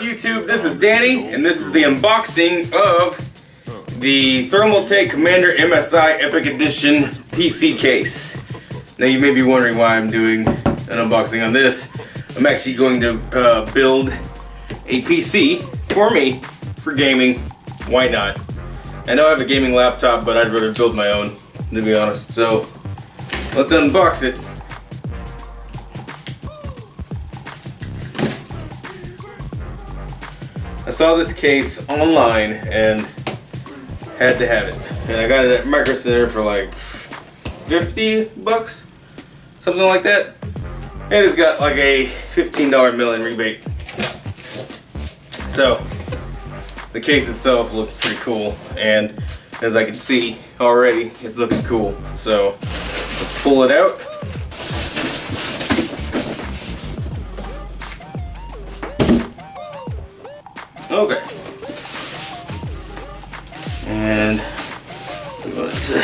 YouTube? This is Danny, and this is the unboxing of the Thermaltake Commander MSI Epic Edition PC case. Now you may be wondering why I'm doing an unboxing on this. I'm actually going to build a PC for me, for gaming. Why not? I know I have a gaming laptop, but I'd rather build my own, to be honest. So, let's unbox it. I saw this case online and had to have it. And I got it at Micro Center for like 50 bucks, something like that. And it's got like a $15 mail-in rebate. So, the case itself looks pretty cool, and as I can see already, it's looking cool. So, let's pull it out. Okay. And we want it to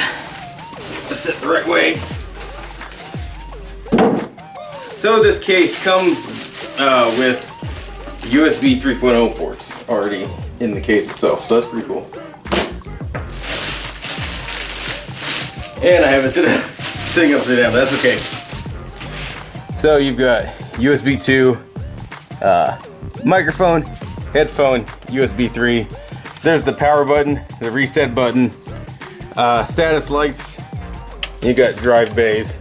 sit the right way. So this case comes with USB 3.0 ports already in the case itself, so that's pretty cool. And I have it sitting upside down, but that's okay. So you've got USB 2, microphone, headphone, USB 3. There's the power button, the reset button, status lights. You got drive bays.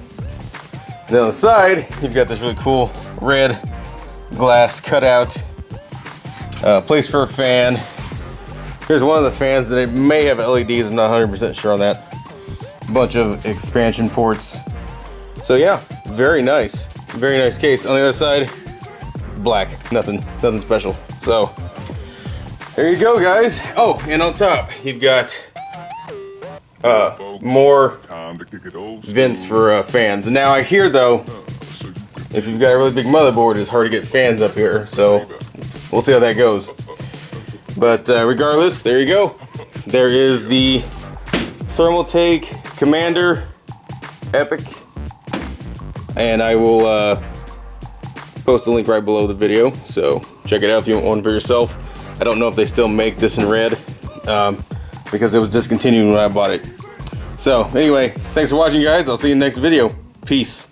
Then on the side, you've got this really cool red glass cutout. Place for a fan. Here's one of the fans that it may have LEDs. I'm not 100% sure on that. A bunch of expansion ports. So yeah, very nice case. On the other side, black. Nothing special. So there you go, guys. Oh, and on top, you've got more vents for fans. Now I hear though, if you've got a really big motherboard, it's hard to get fans up here. So we'll see how that goes. But regardless, there you go. There is the Thermaltake Commander Epic, and I will post a link right below the video. So check it out if you want one for yourself. I don't know if they still make this in red because it was discontinued when I bought it. So anyway, thanks for watching, guys. I'll see you in the next video. Peace.